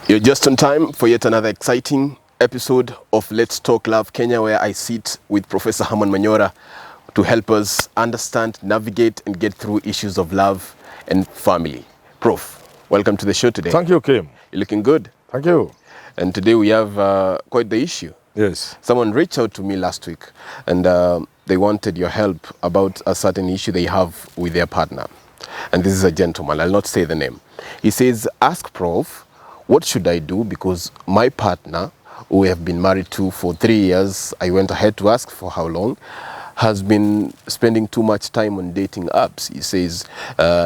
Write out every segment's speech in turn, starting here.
You're just on time for yet another exciting episode of Let's Talk Love Kenya, where I sit with Professor Herman Manyora to help us understand, navigate, and get through issues of love and family. Prof, welcome to the show today. Thank you, Kim. You're looking good. Thank you. And today we have quite the issue. Yes. Someone reached out to me last week and they wanted your help about a certain issue they have with their partner. And this is a gentleman, I'll not say the name. He says, ask Prof, what should I do? Because my partner, who we have been married to for 3 years, I went ahead to ask for how long, has been spending too much time on dating apps. He says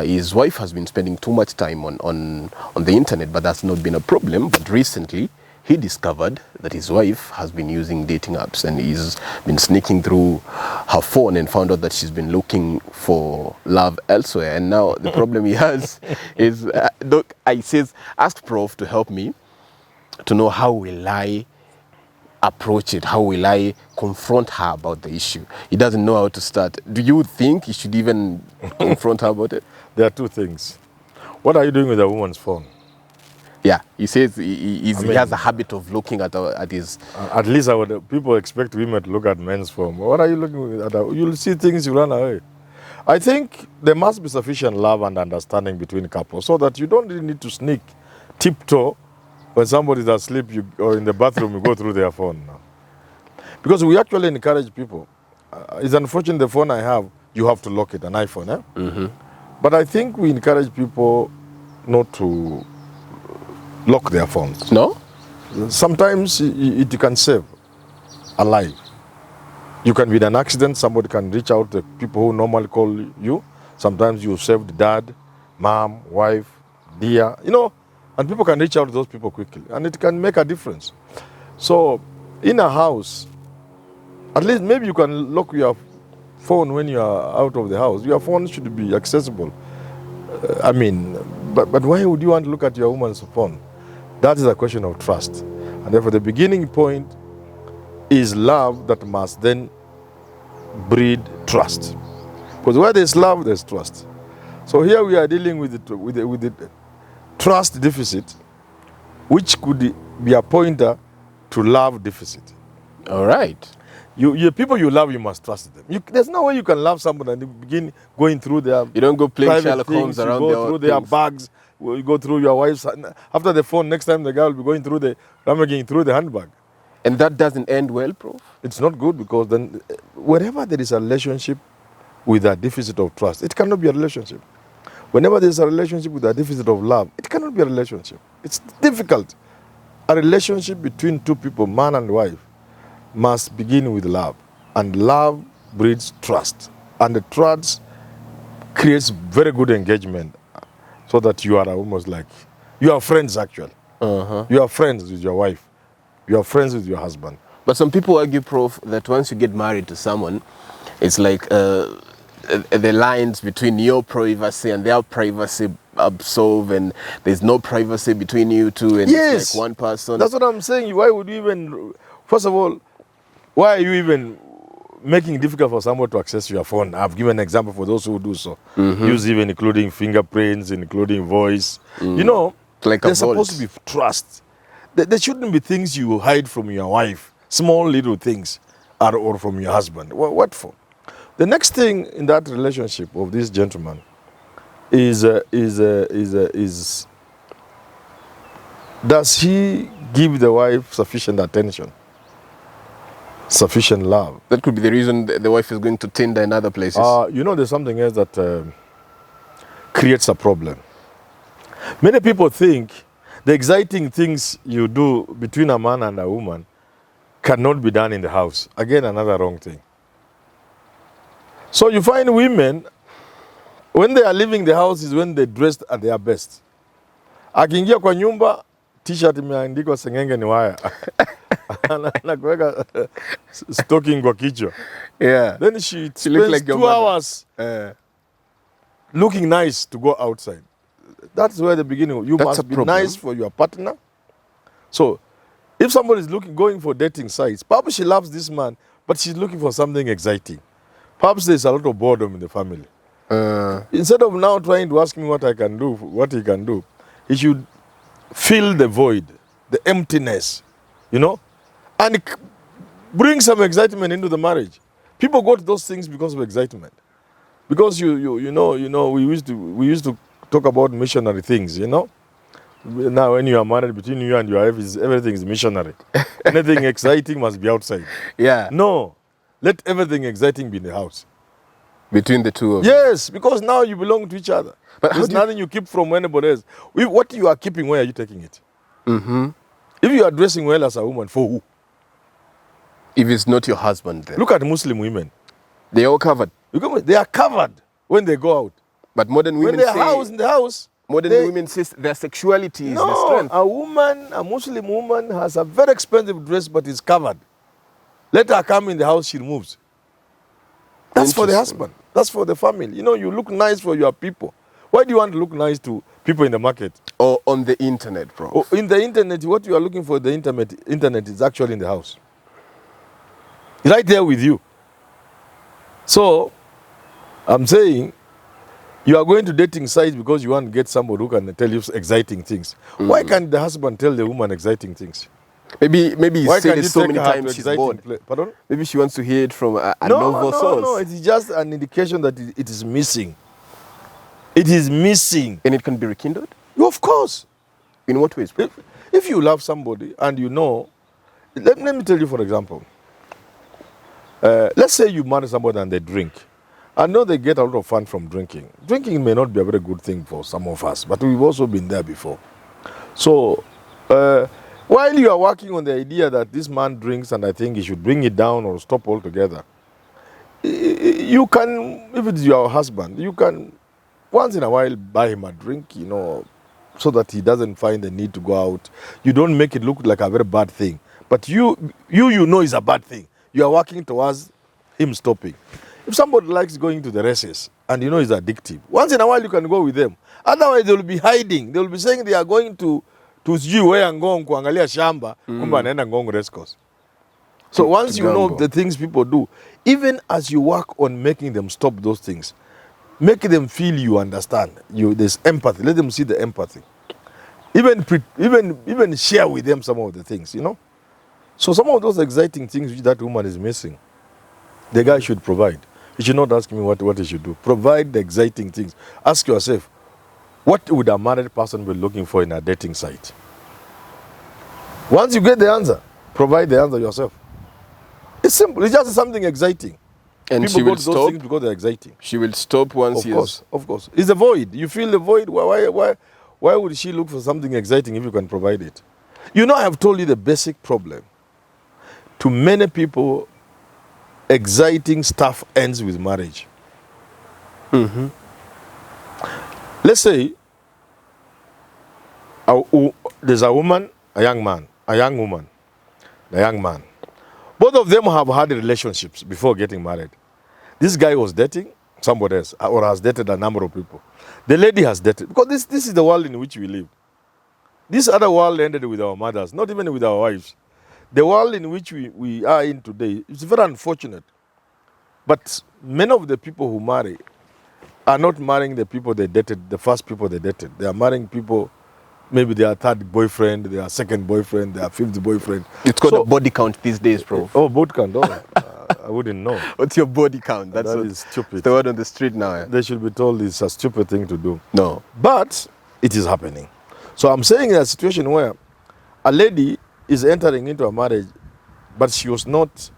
his wife has been spending too much time on the internet, but that's not been a problem. But recently, he discovered that his wife has been using dating apps and he's been sneaking through her phone and found out that she's been looking for love elsewhere. And now the problem he has is, I says, ask Prof to help me to know how will I approach it, how will I confront her about the issue. He doesn't know how to start. Do you think he should even confront her about it? There are two things. What are you doing with a woman's phone? Yeah, he says he has a habit of looking at his... At least people expect women to look at men's phone. What are you looking at? You'll see things, you run away. I think there must be sufficient love and understanding between couples so that you don't really need to sneak, tiptoe, when somebody's asleep or in the bathroom, you go through their phone now. Because we actually encourage people. It's unfortunate the phone I have, you have to lock it, an iPhone. Eh? Mm-hmm. But I think we encourage people not to lock their phones. No? Sometimes it can save a life. You can be in an accident, somebody can reach out to people who normally call you. Sometimes you saved dad, mom, wife, dear, and people can reach out to those people quickly, and it can make a difference. So, in a house, at least maybe you can lock your phone when you are out of the house. Your phone should be accessible. But why would you want to look at your woman's phone? That is a question of trust. And therefore, the beginning point is love that must then breed trust. Because where there's love, there's trust. So here we are dealing with the trust deficit, which could be a pointer to love deficit. All right. You people you love, you must trust them. There's no way you can love somebody and begin going through their... You don't go playing Sherlock things, Holmes around you go through their bags, you go through your wife's... After the phone, next time the guy will be going through the handbag. And that doesn't end well, Prof? It's not good, because then wherever there is a relationship with a deficit of trust, it cannot be a relationship. Whenever there's a relationship with a deficit of love, it cannot be a relationship. It's difficult. A relationship between two people, man and wife, must begin with love. And love breeds trust. And the trust creates very good engagement, so that you are almost like... You are friends, actually. Uh-huh. You are friends with your wife. You are friends with your husband. But some people argue, Prof, that once you get married to someone, it's like the lines between your privacy and their privacy absolve, and there's no privacy between you two, and yes, it's like one person. That's what I'm saying. Why would you even... First of all, why are you even making it difficult for someone to access your phone? I've given an example for those who do so. Mm-hmm. Use even including fingerprints, including voice. Like there's supposed to be trust. There shouldn't be things you hide from your wife, small little things, or from your husband. What for? The next thing in that relationship of this gentleman is does he give the wife sufficient attention, sufficient love? That could be the reason the wife is going to Tinder and other places. There's something else that creates a problem. Many people think the exciting things you do between a man and a woman cannot be done in the house. Again, another wrong thing. So you find women, when they are leaving the house is when they dressed at their best. Akiingia kwa nyumba, t-shirt imeandikwa sengenge ni waya. Anakuweka stocking kwa kichwa. Yeah. Then she looks spends like 2 hours looking nice to go outside. That's where the beginning. You must be nice for your partner. So, if somebody is going for dating sites, perhaps she loves this man, but she's looking for something exciting. Perhaps there's a lot of boredom in the family. Instead of now trying to ask me what I can do, what he can do, he should fill the void, the emptiness, you know, and bring some excitement into the marriage. People got those things because of excitement. Because you know, we used to talk about missionary things, you know. Now when you are married, between you and your wife, everything is missionary. Anything exciting must be outside. Yeah. No, let everything exciting be in the house. Between the two of you. Yes, because now you belong to each other. But There's nothing you keep from anybody else. What you are keeping, where are you taking it? Mm-hmm. If you are dressing well as a woman, for who? If it's not your husband, then Look at Muslim women. they're all covered. They are covered when they go out. But modern When women they are say in the house, modern women say their sexuality is the no, strength. a Muslim woman has a very expensive dress but is covered. Let her come in the house, she removes. That's for the Interesting. husband. That's for the family. You know, you look nice for your people. Why do you want to look nice to people in the market? Or on the internet, bro. Oh, in the internet, what you are looking for the internet is actually in the house. Right there with you. So, I'm saying, you are going to dating sites because you want to get somebody who can tell you exciting things. Why can't the husband tell the woman exciting things? Maybe Why he's said can't it you so take many her to times she's exciting bored. Pardon? Maybe she wants to hear it from a novel source. No, it is just an indication that it is missing. It is missing. And it can be rekindled? Of course. In what ways, bro? If you love somebody and you know, let me tell you, for example, let's say you marry somebody and they drink. I know they get a lot of fun from drinking. Drinking may not be a very good thing for some of us, but we've also been there before. So, while you are working on the idea that this man drinks and I think he should bring it down or stop altogether, you can, if it's your husband, you can once in a while buy him a drink, you know, so that he doesn't find the need to go out. You don't make it look like a very bad thing. But you know it's a bad thing. You are working towards him stopping. If somebody likes going to the races and you know it's addictive, once in a while you can go with them. Otherwise they will be hiding. They will be saying they are going to sijui where Ngong kuangalia shamba, kumbe anaenda Ngong race course. So once you know the things people do, even as you work on making them stop those things, make them feel you understand. There's empathy. Let them see the empathy. Even share with them some of the things, you know. So some of those exciting things which that woman is missing, the guy should provide. You should not ask me what he should do. Provide the exciting things. Ask yourself, what would a married person be looking for in a dating site? Once you get the answer, provide the answer yourself. It's simple. It's just something exciting. And people she will go to those stop. things because they're exciting. She will stop once Of course. It's a void. You feel the void. Why would she look for something exciting if you can provide it? You know, I have told you the basic problem. To many people, exciting stuff ends with marriage. Mm-hmm. Let's say there's a woman, a young man, a young woman, a young man. Both of them have had relationships before getting married. This guy was dating somebody else or has dated a number of people. The lady has dated, because this is the world in which we live. This other world ended with our mothers, not even with our wives. The world in which we are in today is very unfortunate. But many of the people who marry are not marrying the people they dated, the first people they dated. They are marrying people, maybe their third boyfriend, their second boyfriend, their fifth boyfriend. It's called a body count these days, bro. Oh, body count. Oh, I wouldn't know. What's your body count? That is stupid. The word on the street now. Yeah? They should be told it's a stupid thing to do. No. But it is happening. So I'm saying in a situation where a lady is entering into a marriage, but she was not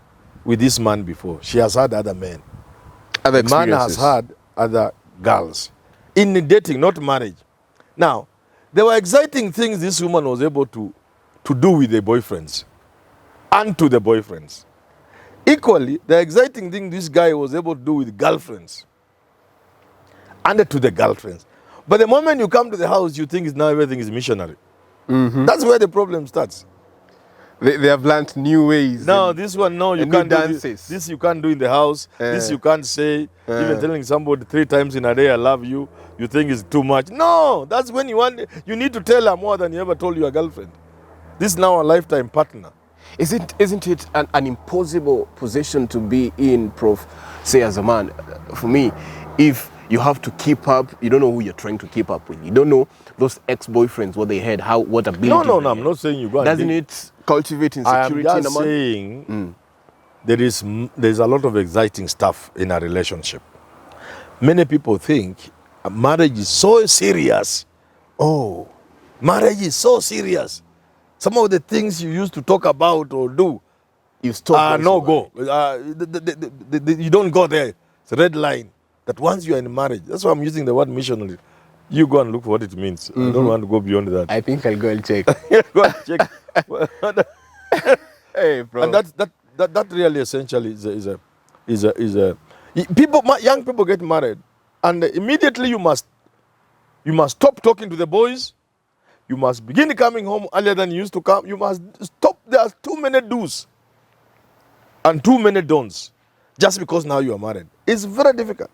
with this man before. She has had other men. Other The man has experiences. had other girls. In dating, not marriage. Now, there were exciting things this woman was able to do with the boyfriends and to the boyfriends. Equally, the exciting thing this guy was able to do with girlfriends and to the girlfriends. But the moment you come to the house, you think now everything is missionary. Mm-hmm. That's where the problem starts. They have learned new ways. Now this one, no, you and can't new do dances. this you can't do in the house. This you can't say. Even telling somebody 3 times in a day, I love you, you think it's too much. No, that's when you need to tell her more than you ever told your girlfriend. This is now a lifetime partner. Isn't it an impossible position to be in, Prof, say as a man? For me, if You have to keep up. You don't know who you're trying to keep up with. You don't know those ex-boyfriends, what they had, what abilities. No, they I'm had. not saying you go and Doesn't it cultivate insecurity I am in a just man? saying there's a lot of exciting stuff in a relationship. Many people think marriage is so serious. Oh, marriage is so serious. Some of the things you used to talk about or do You stop once no you're go. married. You don't go there. It's a red line. That once you are in marriage, that's why I'm using the word missionary. You go and look for what it means. I don't want to go beyond that. I think I'll go and check. Go and check. Hey, bro. And that really essentially is a young people get married, and immediately you must stop talking to the boys. You must begin coming home earlier than you used to come. You must stop. There are too many do's and too many don'ts just because now you are married. It's very difficult.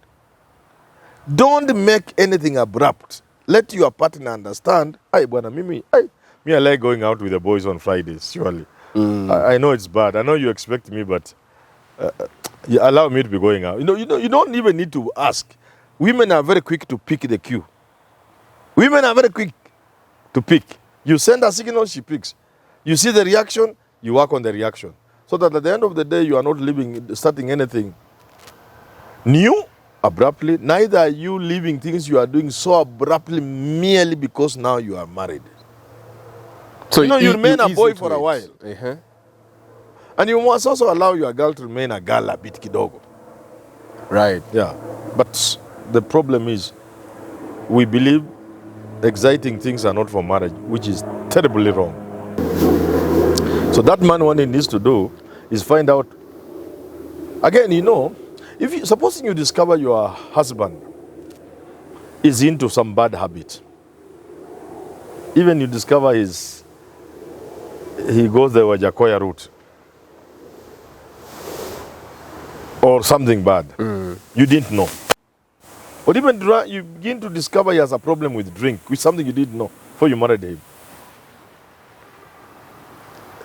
Don't make anything abrupt. Let your partner understand. Hey, bwana, me, I like going out with the boys on Fridays. Surely, I know it's bad. I know you expect me, but you allow me to be going out. You don't even need to ask. Women are very quick to pick the cue. Women are very quick to pick. You send a signal, she picks. You see the reaction, you work on the reaction. So that at the end of the day, you are not starting anything new abruptly. Neither are you leaving things you are doing so abruptly merely because now you are married. So you remain a ease boy into for a it. while. And you must also allow your girl to remain a girl a bit kidogo. Right. Yeah. But the problem is, we believe exciting things are not for marriage, which is terribly wrong. So that man, what he needs to do is find out. Again, supposing you discover your husband is into some bad habit, even you discover he goes the Wajakoya route or something bad, you didn't know. Or even you begin to discover he has a problem with drink, with something you didn't know before you married him.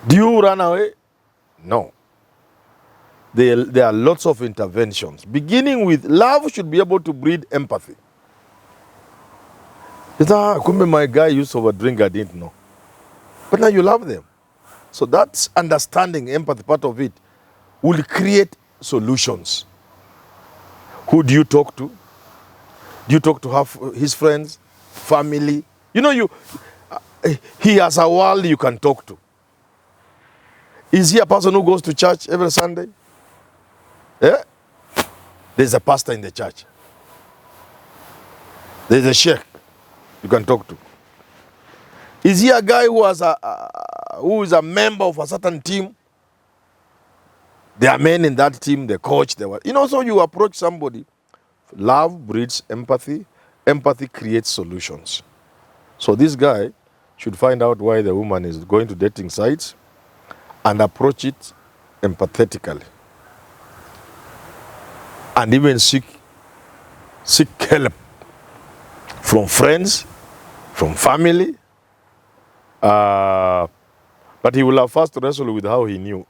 Do you run away? No. There are lots of interventions. Beginning with love should be able to breed empathy. Kumbe my guy used to overdrink, I didn't know. But now you love them. So that's understanding, empathy, part of it, will create solutions. Who do you talk to? Do you talk to his friends, family? He has a world you can talk to. Is he a person who goes to church every Sunday? Yeah? There's a pastor in the church. There's a sheikh you can talk to. Is he a guy who is a member of a certain team? There are men in that team, the coach, so you approach somebody. Love breeds empathy. Empathy creates solutions. So this guy should find out why the woman is going to dating sites and approach it empathetically. And even seek help from friends, from family. But he will have first to wrestle with how he knew.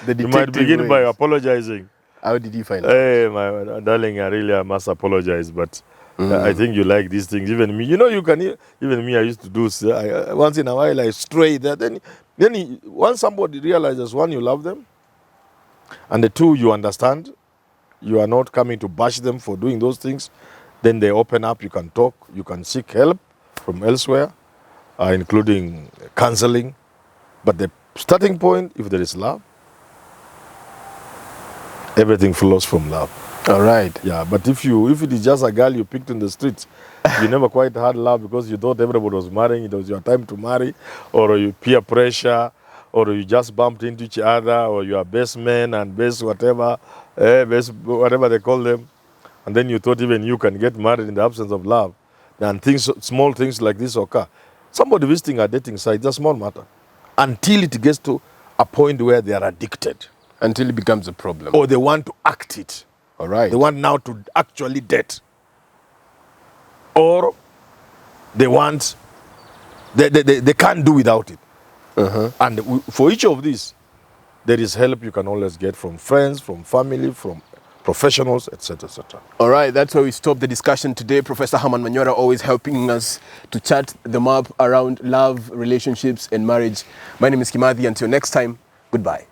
You might begin by apologizing. How did you find out? Hey, my darling, I must apologize, but I think you like these things. Even me, even me, I used to do, once in a while I stray there. Then once somebody realizes, one, you love them, and the two, you understand, you are not coming to bash them for doing those things, then they open up, you can talk, you can seek help from elsewhere, including counseling. But the starting point, if there is love, everything flows from love. All right. Yeah, but if it is just a girl you picked in the streets, you never quite had love because you thought everybody was marrying, it was your time to marry, or you peer pressure, or you just bumped into each other, or you are best men and best whatever, whatever they call them, and then you thought even you can get married in the absence of love, and small things like this occur. Somebody visiting a dating site is a small matter until it gets to a point where they are addicted. Until it becomes a problem. Or they want to act it. All right. They want now to actually date. Or they can't do without it. And for each of these, there is help you can always get from friends, from family, from professionals, etc., etc. All right, that's where we stop the discussion today. Professor Herman Manyora always helping us to chat the map around love, relationships, and marriage. My name is Kimathi. Until next time, goodbye.